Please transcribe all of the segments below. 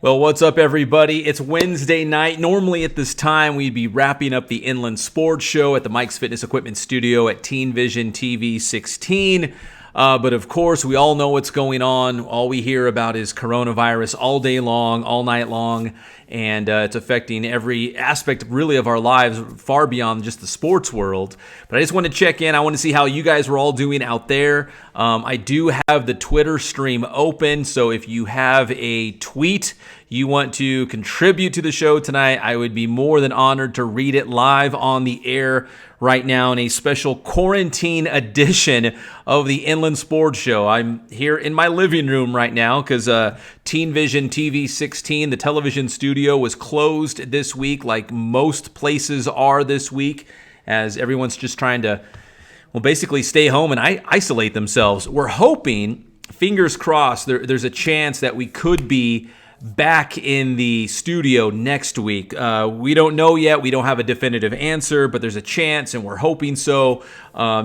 Well, what's up, everybody? It's Wednesday night. Normally at this time, we'd be wrapping up the Inland Sports Show at the Mike's Fitness Equipment Studio at Teen Vision TV 16. But of course, we all know what's going on. All we hear about is coronavirus all day long, all night long, and it's affecting every aspect really of our lives far beyond just the sports world. But I just want to check in. I want to see how you guys were all doing out there. I do have the Twitter stream open, so if you have a tweet you want to contribute to the show tonight, I would be more than honored to read it live on the air right now in a special quarantine edition of the Inland Sports Show. I'm here in my living room right now because Teen Vision TV 16, the television studio, was closed this week like most places are this week as everyone's just trying to, well, basically stay home and isolate themselves. We're hoping, fingers crossed, there's a chance that we could be back in the studio next week. We don't know yet. We don't have a definitive answer, but there's a chance, and we're hoping so,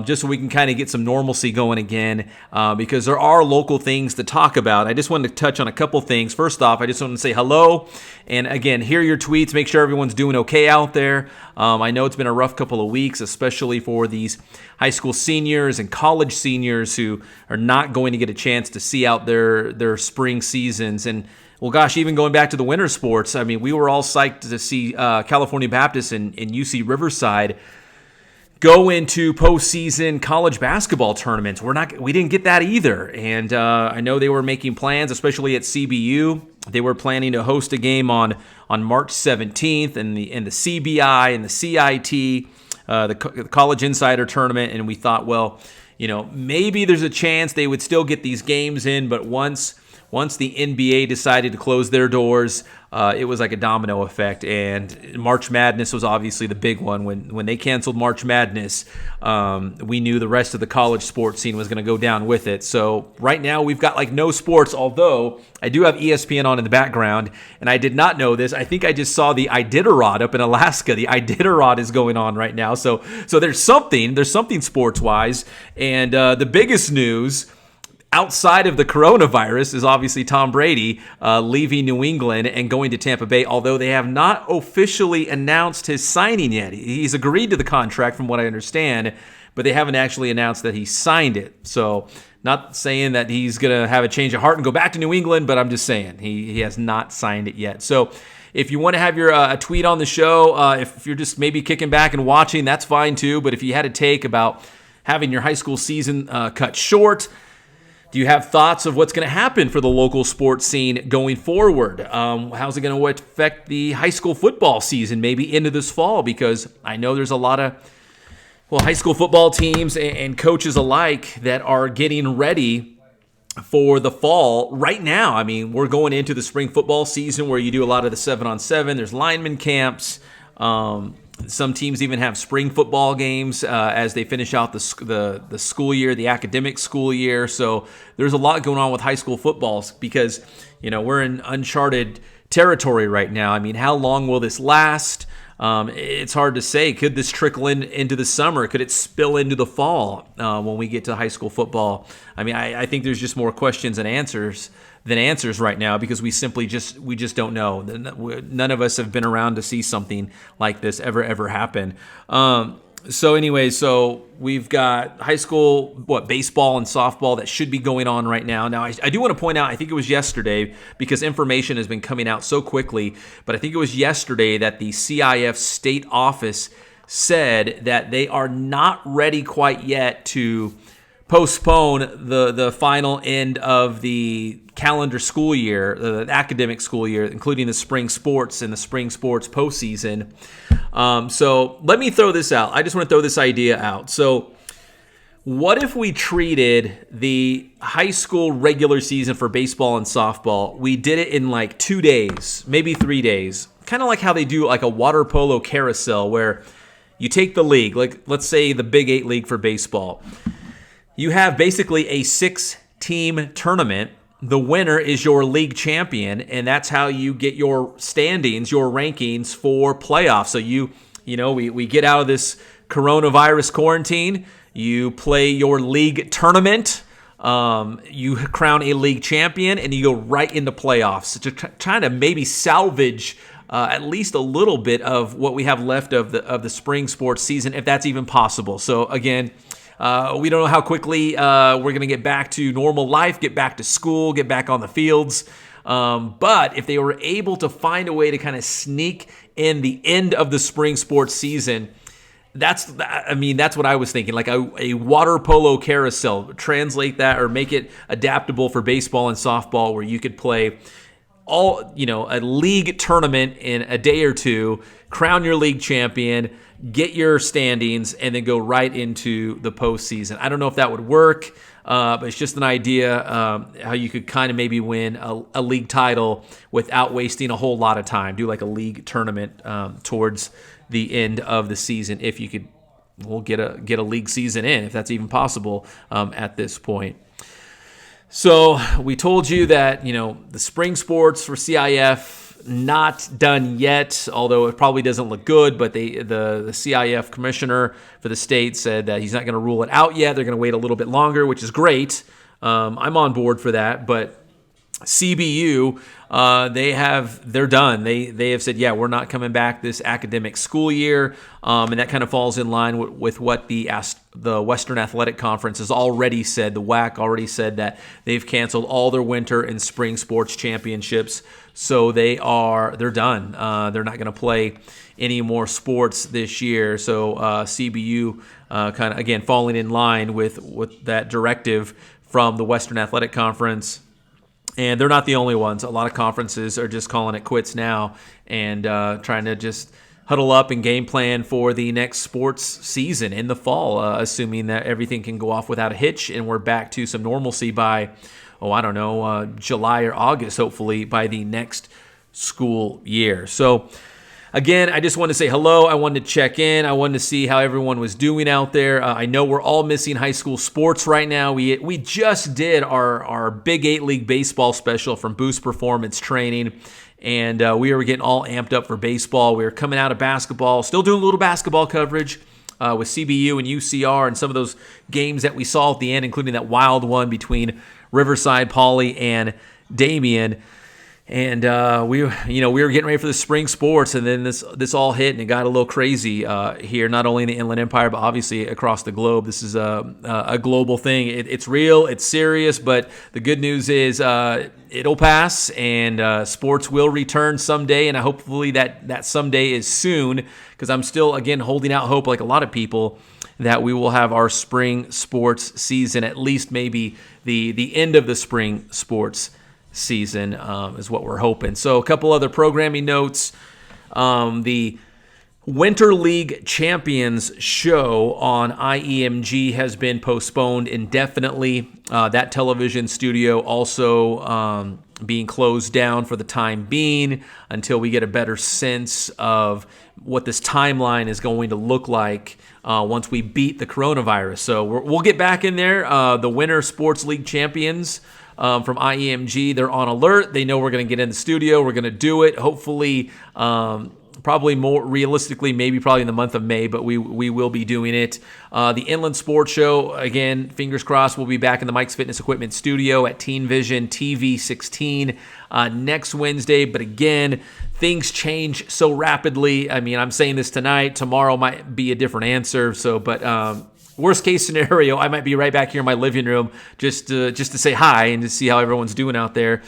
just so we can kind of get some normalcy going again, because there are local things to talk about. I just wanted to touch on a couple things. First off, I just want to say hello, and again, hear your tweets. Make sure everyone's doing okay out there. I know it's been a rough couple of weeks, especially for these high school seniors and college seniors who are not going to get a chance to see out their spring seasons. And well, gosh, even going back to the winter sports, I mean, we were all psyched to see California Baptist and UC Riverside go into postseason college basketball tournaments. We didn't get that either, and I know they were making plans, especially at CBU. They were planning to host a game on March 17th in the CBI and the CIT, the College Insider Tournament, and we thought, well, you know, maybe there's a chance they would still get these games in, but once the NBA decided to close their doors, it was like a domino effect, and March Madness was obviously the big one. When they canceled March Madness, we knew the rest of the college sports scene was going to go down with it. So right now we've got like no sports, although I do have ESPN on in the background, and I did not know this. I think I just saw the Iditarod up in Alaska. The Iditarod is going on right now. So there's something sports-wise, and the biggest news outside of the coronavirus is obviously Tom Brady leaving New England and going to Tampa Bay, although they have not officially announced his signing yet. He's agreed to the contract from what I understand, but they haven't actually announced that he signed it. So not saying that he's going to have a change of heart and go back to New England, but I'm just saying he has not signed it yet. So if you want to have your tweet on the show, if you're just maybe kicking back and watching, that's fine too. But if you had a take about having your high school season cut short, do you have thoughts of what's going to happen for the local sports scene going forward? How's it going to affect the high school football season maybe into this fall? Because I know there's a lot of high school football teams and coaches alike that are getting ready for the fall right now. I mean, we're going into the spring football season where you do a lot of the 7-on-7. There's lineman camps. Some teams even have spring football games as they finish out the school year, the academic school year. So there's a lot going on with high school footballs because, you know, we're in uncharted territory right now. I mean, how long will this last? It's hard to say. Could this trickle into the summer? Could it spill into the fall when we get to high school football? I mean, I think there's just more questions than answers right now because we just don't know. None of us have been around to see something like this ever happen. So we've got high school, baseball and softball that should be going on right now. Now, I do want to point out, I think it was yesterday, because information has been coming out so quickly, but I think it was yesterday that the CIF state office said that they are not ready quite yet to postpone the final end of the calendar school year, the academic school year, including the spring sports and the spring sports postseason. So let me throw this out. I just want to throw this idea out. So what if we treated the high school regular season for baseball and softball, we did it in like 2 days, maybe 3 days, kind of like how they do like a water polo carousel where you take the league, like let's say the Big 8 league for baseball. You have basically a 6-team tournament. The winner is your league champion, and that's how you get your standings, your rankings for playoffs. So we get out of this coronavirus quarantine. You play your league tournament. You crown a league champion, and you go right into playoffs. So trying to maybe salvage at least a little bit of what we have left of the spring sports season, if that's even possible. So again, we don't know how quickly we're going to get back to normal life, get back to school, get back on the fields. But if they were able to find a way to kind of sneak in the end of the spring sports season, that's what I was thinking, like a water polo carousel. Translate that or make it adaptable for baseball and softball, where you could play a league tournament in a day or two, crown your league champion, get your standings, and then go right into the postseason. I don't know if that would work, but it's just an idea how you could kind of maybe win a league title without wasting a whole lot of time. Do like a league tournament towards the end of the season, if you could. We'll get a league season in, if that's even possible at this point. So we told you that, the spring sports for CIF not done yet, although it probably doesn't look good, but the CIF commissioner for the state said that he's not going to rule it out yet. They're going to wait a little bit longer, which is great. I'm on board for that, but CBU, they're done. They have said, yeah, we're not coming back this academic school year, and that kind of falls in line with what the Western Athletic Conference has already said. The WAC already said that they've canceled all their winter and spring sports championships, so they're done. They're not going to play any more sports this year. So CBU kind of again falling in line with that directive from the Western Athletic Conference. And they're not the only ones. A lot of conferences are just calling it quits now and trying to just huddle up and game plan for the next sports season in the fall, assuming that everything can go off without a hitch and we're back to some normalcy by, July or August, hopefully, by the next school year. So again, I just wanted to say hello. I wanted to check in. I wanted to see how everyone was doing out there. I know we're all missing high school sports right now. We just did our Big 8 League baseball special from Boost Performance Training, and we were getting all amped up for baseball. We were coming out of basketball, still doing a little basketball coverage with CBU and UCR and some of those games that we saw at the end, including that wild one between Riverside Poly and Damien. And we were getting ready for the spring sports, and then this all hit, and it got a little crazy here, not only in the Inland Empire, but obviously across the globe. This is a global thing. It's real, it's serious, but the good news is it'll pass, and sports will return someday, and hopefully that someday is soon, because I'm still, again, holding out hope, like a lot of people, that we will have our spring sports season, at least maybe the end of the spring sports season is what we're hoping. So a couple other programming notes. The Winter League Champions show on IEMG has been postponed indefinitely. That television studio also being closed down for the time being until we get a better sense of what this timeline is going to look like once we beat the coronavirus. So we'll get back in there. The Winter Sports League Champions from IEMG, they're on alert. They know we're going to get in the studio. We're going to do it. Hopefully, probably more realistically, probably in the month of May, but we will be doing it. The Inland Sports Show, again, fingers crossed, we'll be back in the Mike's Fitness Equipment studio at Teen Vision TV 16 next Wednesday. But again, things change so rapidly. I mean, I'm saying this tonight. Tomorrow might be a different answer. Worst case scenario, I might be right back here in my living room just to say hi and to see how everyone's doing out there.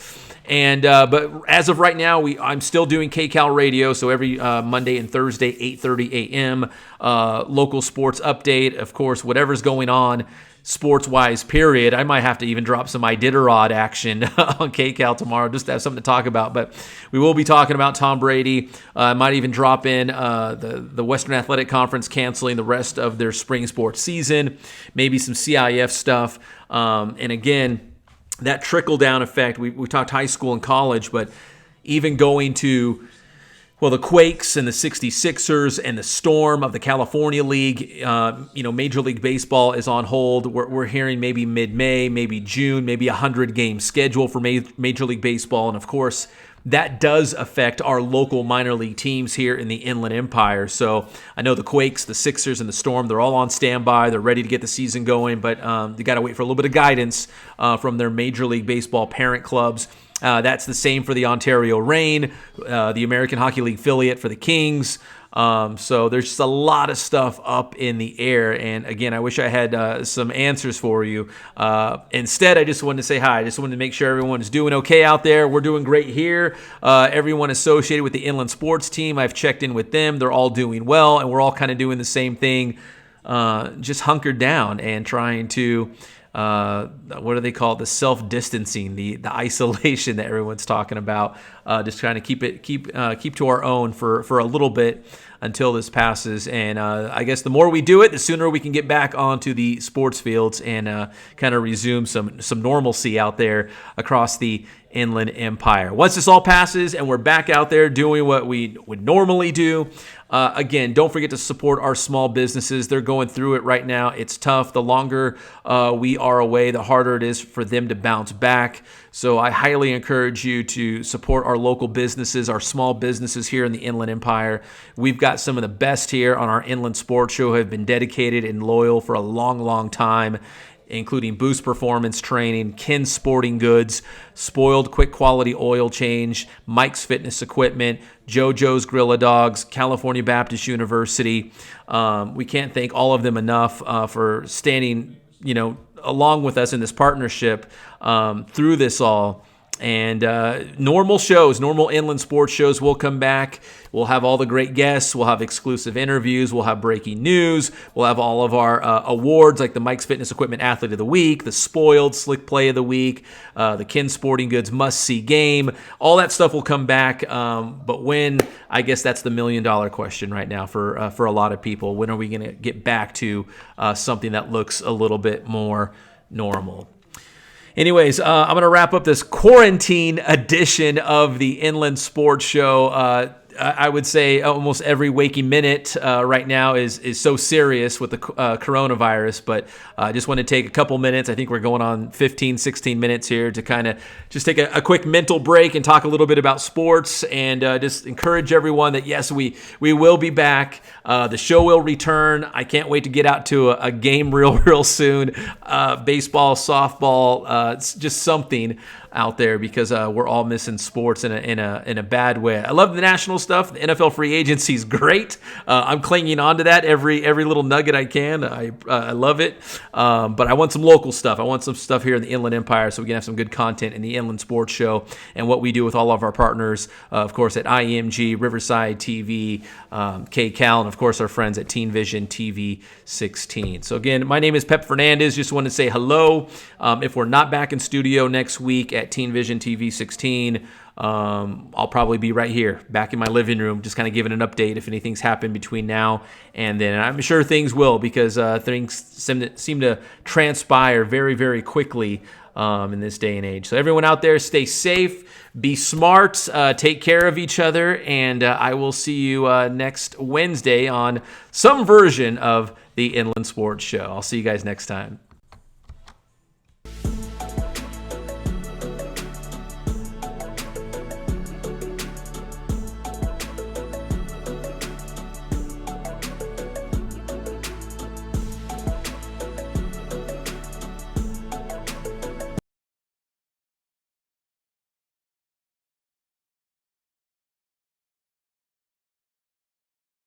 And but as of right now, I'm still doing KCAL Radio, so every Monday and Thursday, 8:30 a.m. Local sports update. Of course, whatever's going on sports-wise, period. I might have to even drop some Iditarod action on KCAL tomorrow just to have something to talk about. But we will be talking about Tom Brady. I might even drop in the Western Athletic Conference canceling the rest of their spring sports season, maybe some CIF stuff. And again, that trickle-down effect, we talked high school and college, but even going to the Quakes and the 66ers and the Storm of the California League, Major League Baseball is on hold. We're hearing maybe mid-May, maybe June, maybe a 100-game schedule for Major League Baseball. And, of course, that does affect our local minor league teams here in the Inland Empire. So I know the Quakes, the Sixers, and the Storm, they're all on standby. They're ready to get the season going, but they got to wait for a little bit of guidance from their Major League Baseball parent clubs. That's the same for the Ontario Reign, the American Hockey League affiliate for the Kings. So there's just a lot of stuff up in the air. And again, I wish I had some answers for you. Instead, I just wanted to say hi. I just wanted to make sure everyone is doing okay out there. We're doing great here. Everyone associated with the Inland Sports team, I've checked in with them. They're all doing well, and we're all kind of doing the same thing, just hunkered down and trying to what do they call it? The self-distancing, the isolation that everyone's talking about. Just trying to keep to our own for a little bit until this passes. And I guess the more we do it, the sooner we can get back onto the sports fields and kind of resume some normalcy out there across the Inland Empire. Once this all passes and we're back out there doing what we would normally do, again, don't forget to support our small businesses. They're going through it right now. It's tough. The longer we are away, the harder it is for them to bounce back. So I highly encourage you to support our local businesses, our small businesses here in the Inland Empire. We've got some of the best here on our Inland Sports Show who have been dedicated and loyal for a long, long time, including Boost Performance Training, Ken Sporting Goods, Spoiled Quick Quality Oil Change, Mike's Fitness Equipment, JoJo's Grilla Dogs, California Baptist University. We can't thank all of them enough for standing, along with us in this partnership through this all. And normal Inland Sports shows will come back. We'll have all the great guests. We'll have exclusive interviews. We'll have breaking news. We'll have all of our awards like the Mike's Fitness Equipment Athlete of the Week, the Spoiled Slick Play of the Week, the Ken Sporting Goods Must-See Game. All that stuff will come back. But when? I guess that's the $1 million question right now for a lot of people. When are we going to get back to something that looks a little bit more normal? Anyways, I'm going to wrap up this quarantine edition of the Inland Sports Show. I would say almost every waking minute right now is so serious with the coronavirus, but I just want to take a couple minutes. I think we're going on 15, 16 minutes here to kind of just take a quick mental break and talk a little bit about sports and just encourage everyone that, yes, we will be back. The show will return. I can't wait to get out to a game real soon. Baseball, softball, it's just something out there because we're all missing sports in a bad way. I love the national stuff. The NFL free agency is great. I'm clinging on to that every little nugget I can. I love it. But I want some local stuff. I want some stuff here in the Inland Empire so we can have some good content in the Inland Sports Show and what we do with all of our partners, of course, at IMG, Riverside TV, KCAL, and of course our friends at Teen Vision TV 16. So again, my name is Pep Fernandez. Just want to say hello. If we're not back in studio next week at Teen Vision TV 16, I'll probably be right here back in my living room just kind of giving an update if anything's happened between now and then. And I'm sure things will because things seem to transpire very, very quickly in this day and age. So everyone out there, stay safe, be smart, take care of each other, and I will see you next Wednesday on some version of the Inland Sports Show. I'll see you guys next time.